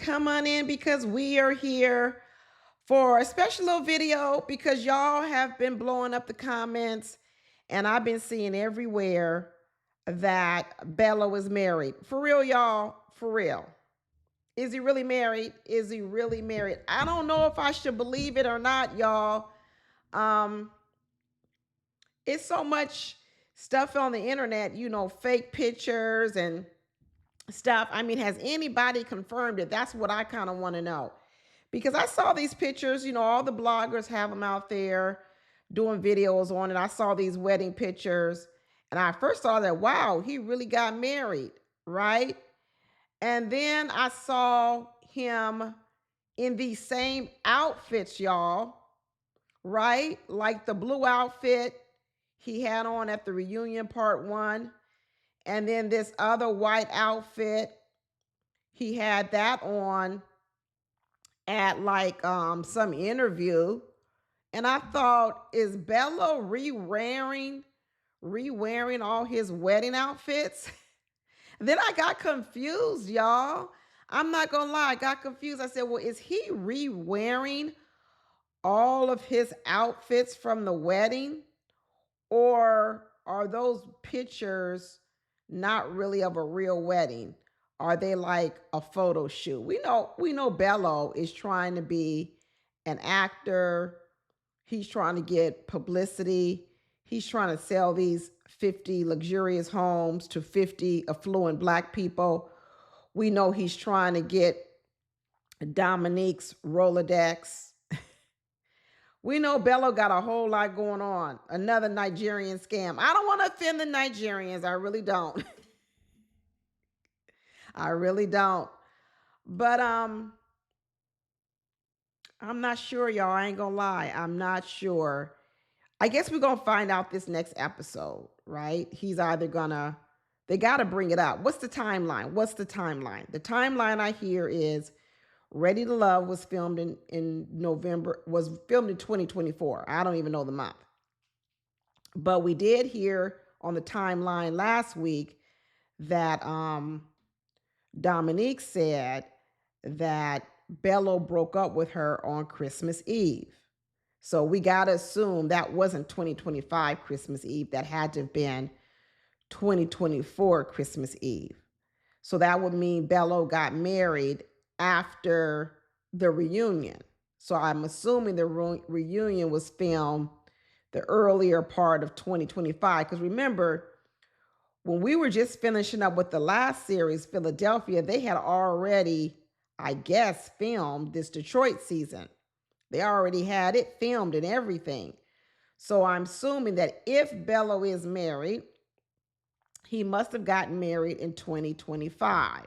come on in because we are here for a special little video because y'all have been blowing up the comments and I've been seeing everywhere that Bello is married. For real, y'all, for real. Is he really married? Is he really married? I don't know if I should believe it or not, y'all. Um, it's so much stuff on the internet, fake pictures and stuff. I mean, has anybody confirmed it? That's what I kind of want to know. Because I saw these pictures, all the bloggers have them out there doing videos on it. I saw these wedding pictures and I first saw that, wow, he really got married, right? And then I saw him in these same outfits, y'all, right? Like the blue outfit he had on at the reunion part one. And then this other white outfit, he had that on at like some interview. And I thought, is Bello re-wearing all his wedding outfits? Then I got confused, y'all. I'm not gonna lie, I got confused. I said, well, is he re-wearing all of his outfits from the wedding? Or are those pictures not really of a real wedding? Are they like a photo shoot? We know Bello is trying to be an actor. He's trying to get publicity. He's trying to sell these 50 luxurious homes to 50 affluent Black people. We know he's trying to get Dominique's Rolodex. We know Bello got a whole lot going on. Another Nigerian scam. I don't want to offend the Nigerians. I really don't. I really don't. But I'm not sure, y'all. I ain't gonna lie. I'm not sure. I guess we're gonna find out this next episode, right? He's either gonna, they gotta bring it up. What's the timeline? What's the timeline? The timeline I hear is Ready to Love was filmed in November, was filmed in 2024. I don't even know the month. But we did hear on the timeline last week that Dominique said that Bello broke up with her on Christmas Eve. So we got to assume that wasn't 2025 Christmas Eve. That had to have been 2024 Christmas Eve. So that would mean Bello got married after the reunion. So I'm assuming the reunion was filmed the earlier part of 2025. Because remember, when we were just finishing up with the last series, Philadelphia, they had already, I guess, filmed this Detroit season. They already had it filmed and everything. So I'm assuming that if Bello is married, he must have gotten married in 2025,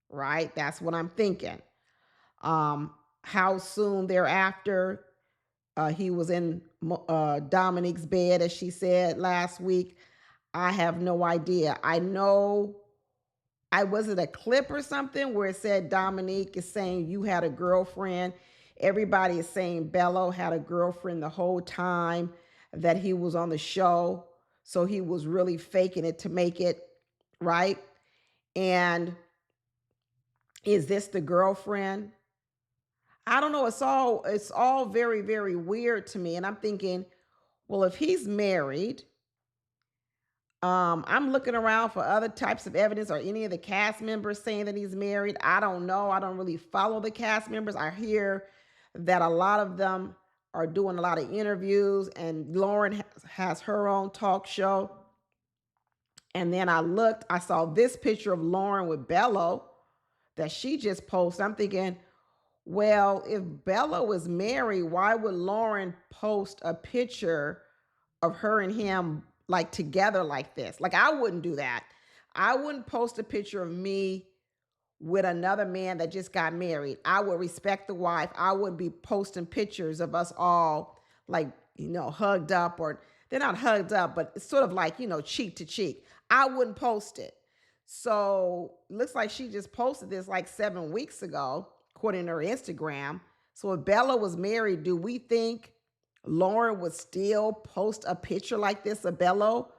right? That's what I'm thinking. How soon thereafter he was in Dominique's bed, as she said last week, I have no idea. I know, was it a clip or something where it said Dominique is saying you had a girlfriend? Everybody is saying Bello had a girlfriend the whole time that he was on the show. So he was really faking it to make it, right? And is this the girlfriend? I don't know. It's all very, very weird to me. And I'm thinking, well, if he's married, I'm looking around for other types of evidence or any of the cast members saying that he's married. I don't know. I don't really follow the cast members. I hear that a lot of them are doing a lot of interviews, and Lauren has her own talk show. And then I saw this picture of Lauren with Bello that she just posted. I'm thinking, well, if Bello is married, why would Lauren post a picture of her and him like together like this? Like, I wouldn't do that. I wouldn't post a picture of me with another man that just got married. I would respect the wife. I wouldn't be posting pictures of us all like, hugged up, or they're not hugged up, but it's sort of like, cheek to cheek. I wouldn't post it. So looks like she just posted this like 7 weeks ago, according to her Instagram. So if Bella was married, do we think Lauren would still post a picture like this of Bello?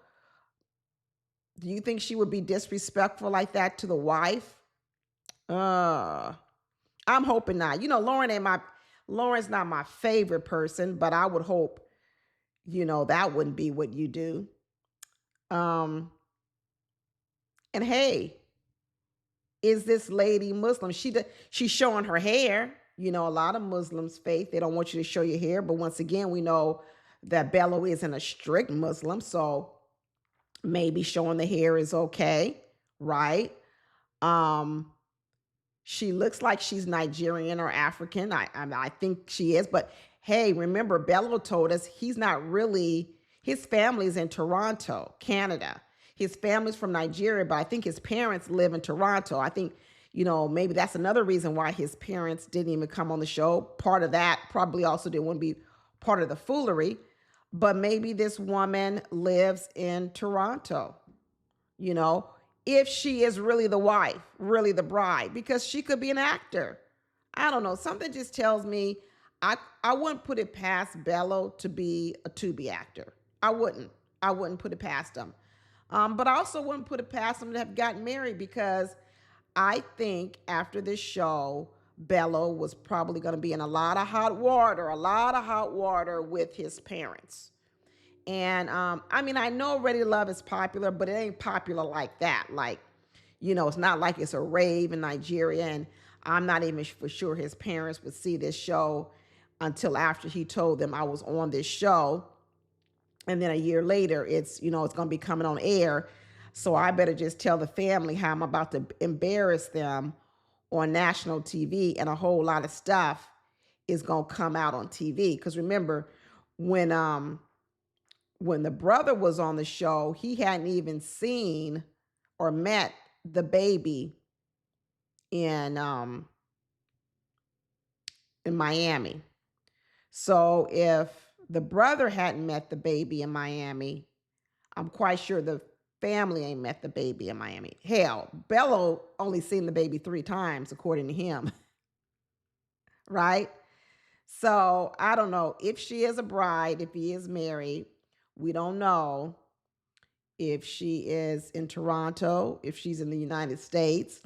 Do you think she would be disrespectful like that to the wife? I'm hoping not. Lauren's not my favorite person, but I would hope, that wouldn't be what you do. Um, and hey, is this lady Muslim? She's showing her hair. A lot of Muslims faith they don't want you to show your hair, but once again, we know that Bello isn't a strict Muslim, so maybe showing the hair is okay, right? Um, she looks like she's Nigerian or African. I think she is, but hey, remember Bello told us he's not really. His family's in Toronto, Canada. His family's from Nigeria, but I think his parents live in Toronto. I think, maybe that's another reason why his parents didn't even come on the show. Part of that probably also didn't want to be part of the foolery, but maybe this woman lives in Toronto, you know, if she is really the wife, really the bride, because she could be an actor. I don't know. Something just tells me I wouldn't put it past Bello to be a Tubi actor. I wouldn't. I wouldn't put it past him. But I also wouldn't put it past him to have gotten married because I think after this show, Bello was probably going to be in a lot of hot water with his parents. And I mean, I know Ready to Love is popular, but it ain't popular like that. Like, it's not like it's a rave in Nigeria. And I'm not even for sure his parents would see this show until after he told them I was on this show. And then a year later, it's going to be coming on air. So I better just tell the family how I'm about to embarrass them on national TV, and a whole lot of stuff is going to come out on TV. Because remember, when the brother was on the show, he hadn't even seen or met the baby in in Miami. So if the brother hadn't met the baby in Miami, I'm quite sure the family ain't met the baby in Miami. Hell, Bello only seen the baby 3 times, according to him, right? So I don't know if she is a bride, if he is married. We don't know if she is in Toronto, if she's in the United States,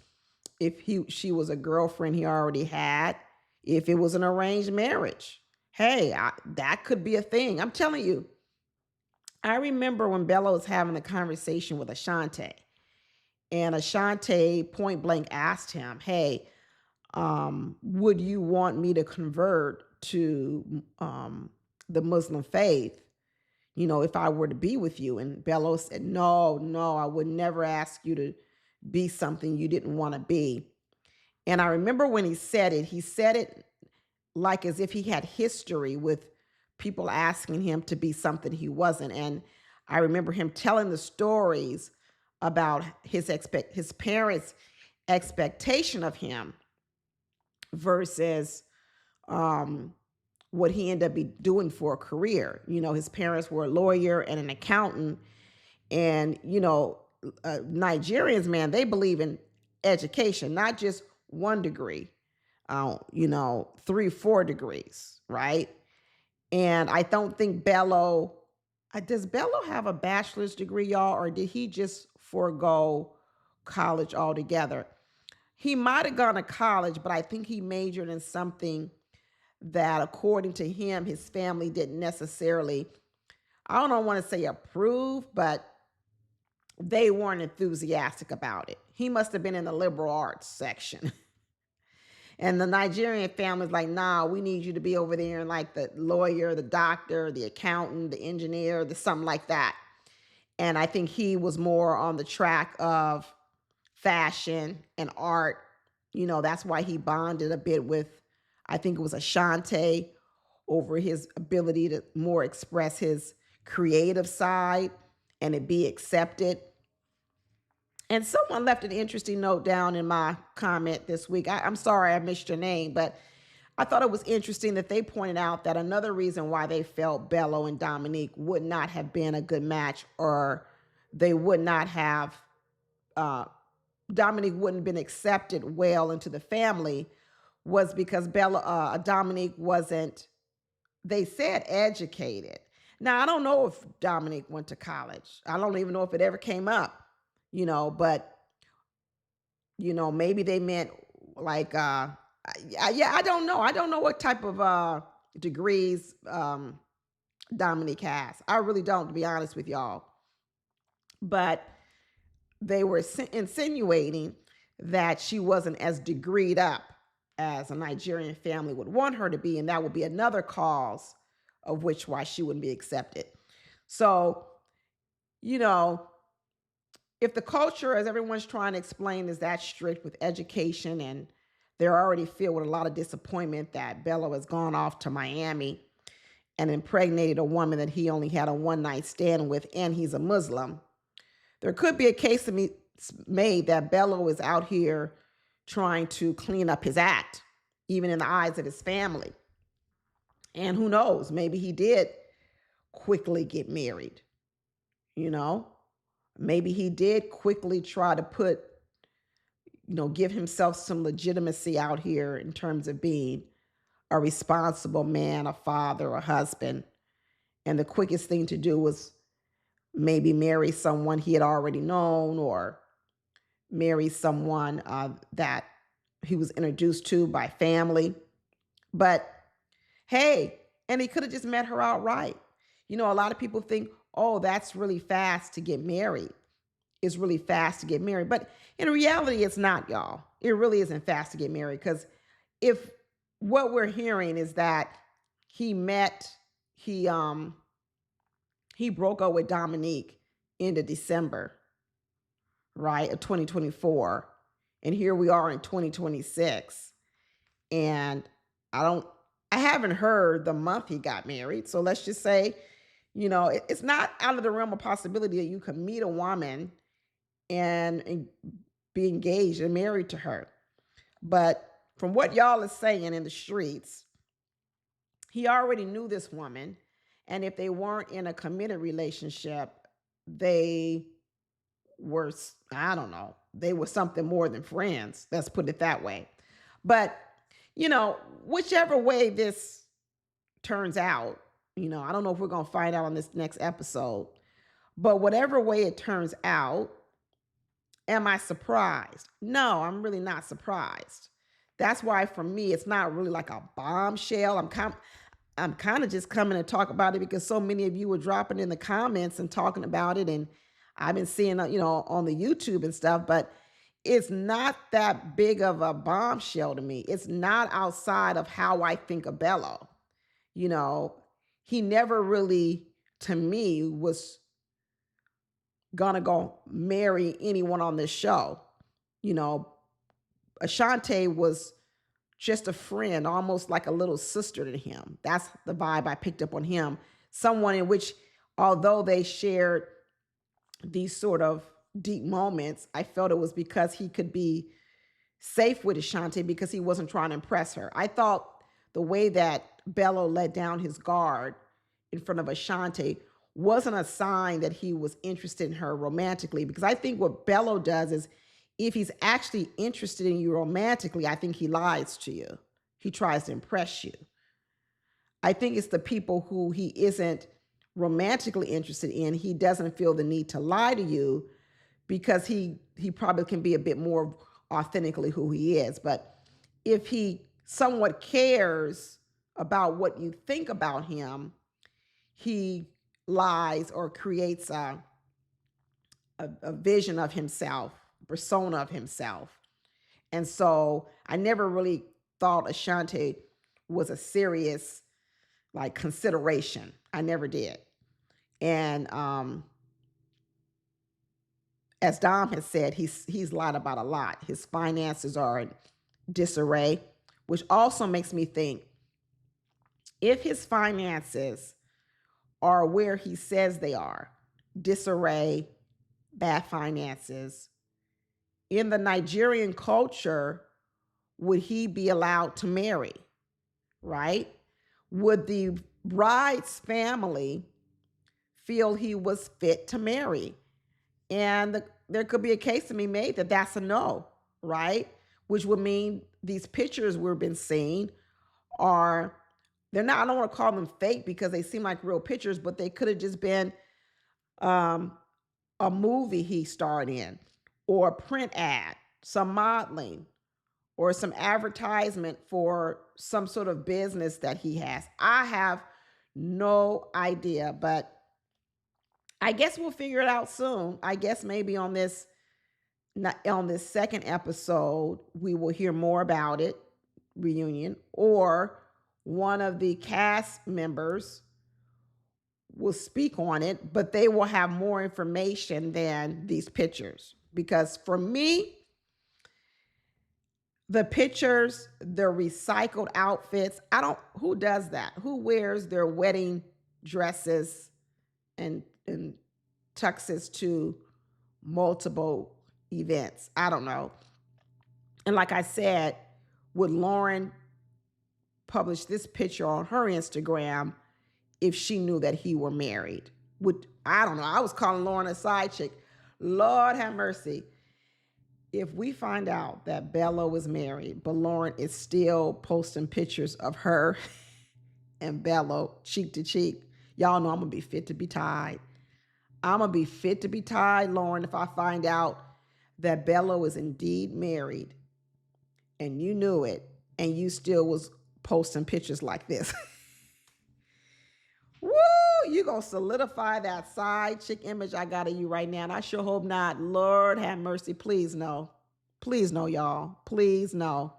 if she was a girlfriend he already had, if it was an arranged marriage. Hey, that could be a thing. I'm telling you, I remember when Bello was having a conversation with Ashante, and Ashante point blank asked him, hey, would you want me to convert to the Muslim faith, if I were to be with you? And Bello said, no, no, I would never ask you to be something you didn't want to be. And I remember when he said it like as if he had history with people asking him to be something he wasn't. And I remember him telling the stories about his parents' expectation of him versus what he ended up doing for a career. His parents were a lawyer and an accountant. And, Nigerians, man, they believe in education, not just 1 degree, 3, 4 degrees, right? And I don't think does Bello have a bachelor's degree, y'all, or did he just forego college altogether? He might have gone to college, but I think he majored in something that, according to him, his family didn't necessarily, I don't want to say approve, but they weren't enthusiastic about it. He must have been in the liberal arts section. And the Nigerian family's like, nah, we need you to be over there and like the lawyer, the doctor, the accountant, the engineer, something like that. And I think he was more on the track of fashion and art. That's why he bonded a bit with, I think it was Ashante, over his ability to more express his creative side and it be accepted. And someone left an interesting note down in my comment this week. I'm sorry I missed your name, but I thought it was interesting that they pointed out that another reason why they felt Bello and Dominique would not have been a good match, or they would not have, Dominique wouldn't have been accepted well into the family, was because Dominique wasn't, they said, educated. Now, I don't know if Dominique went to college. I don't even know if it ever came up, but maybe they meant like Yeah, I don't know. I don't know what type of degrees Dominique has. I really don't, to be honest with y'all. But they were insinuating that she wasn't as degreed up as a Nigerian family would want her to be, and that would be another cause of which why she wouldn't be accepted. So, you know, if the culture, as everyone's trying to explain, is that strict with education, and they're already filled with a lot of disappointment that Bello has gone off to Miami and impregnated a woman that he only had a one night stand with, and he's a Muslim, there could be a case to be made that Bello is out here trying to clean up his act, even in the eyes of his family. And who knows, maybe he did quickly get married, you know? Maybe he did quickly try to give himself some legitimacy out here in terms of being a responsible man, a father, a husband. And the quickest thing to do was maybe marry someone he had already known, or marry someone that he was introduced to by family. But hey, and he could have just met her outright. A lot of people think, oh, that's really fast to get married. It's really fast to get married. But in reality, it's not, y'all. It really isn't fast to get married, because if what we're hearing is that he met, he broke up with Dominique into December, right, of 2024. And here we are in 2026. And I haven't heard the month he got married. So let's just say, it's not out of the realm of possibility that you could meet a woman and be engaged and married to her. But from what y'all is saying in the streets, he already knew this woman. And if they weren't in a committed relationship, they were, I don't know, they were something more than friends. Let's put it that way. But, whichever way this turns out, I don't know if we're going to find out on this next episode, but whatever way it turns out, am I surprised? No, I'm really not surprised. That's why for me, it's not really like a bombshell. I'm kind of just coming to talk about it because so many of you were dropping in the comments and talking about it. And I've been seeing, on the YouTube and stuff, but it's not that big of a bombshell to me. It's not outside of how I think of Bello. He never really, to me, was gonna go marry anyone on this show. Ashante was just a friend, almost like a little sister to him. That's the vibe I picked up on him. Someone in which, although they shared these sort of deep moments, I felt it was because he could be safe with Ashante because he wasn't trying to impress her. I thought the way that Bello let down his guard in front of Ashante wasn't a sign that he was interested in her romantically, because I think what Bello does is, if he's actually interested in you romantically, I think he lies to you. He tries to impress you. I think it's the people who he isn't romantically interested in, he doesn't feel the need to lie to you because he probably can be a bit more authentically who he is. But if he somewhat cares about what you think about him, he lies or creates a vision of himself, persona of himself. And so I never really thought Ashante was a serious consideration. I never did. And as Dom has said, he's lied about a lot. His finances are in disarray, which also makes me think, if his finances are where he says they are, disarray, bad finances, in the Nigerian culture, would he be allowed to marry, right? Would the bride's family feel he was fit to marry? And there could be a case to be made that that's a no, right? Which would mean these pictures we've been seeing are, they're not, I don't want to call them fake because they seem like real pictures, but they could have just been a movie he starred in, or a print ad, some modeling, or some advertisement for some sort of business that he has. I have no idea, but I guess we'll figure it out soon. I guess maybe on this on this second episode we will hear more about it, reunion, or one of the cast members will speak on it, but they will have more information than these pictures. Because for me, the pictures, the recycled outfits, I don't, who does that? Who wears their wedding dresses and tuxes to multiple events? I don't know. And like I said, would Lauren publish this picture on her Instagram if she knew that he were married? Would, I don't know. I was calling Lauren a side chick. Lord have mercy. If we find out that Bello is married, but Lauren is still posting pictures of her and Bello cheek to cheek, y'all know I'm gonna be fit to be tied. I'm gonna be fit to be tied, Lauren, if I find out that Bello is indeed married and you knew it and you still was posting pictures like this. Woo! You gonna solidify that side chick image I got of you right now. And I sure hope not. Lord have mercy. Please no. Please no, y'all. Please no.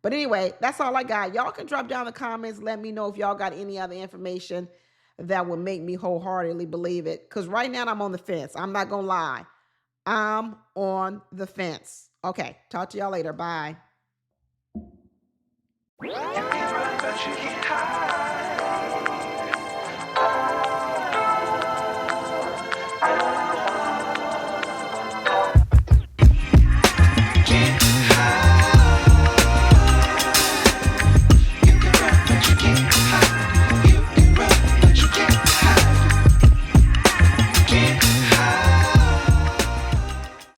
But anyway, that's all I got. Y'all can drop down in the comments. Let me know if y'all got any other information that would make me wholeheartedly believe it. Because right now I'm on the fence. I'm not gonna lie. I'm on the fence. Okay, talk to y'all later. Bye.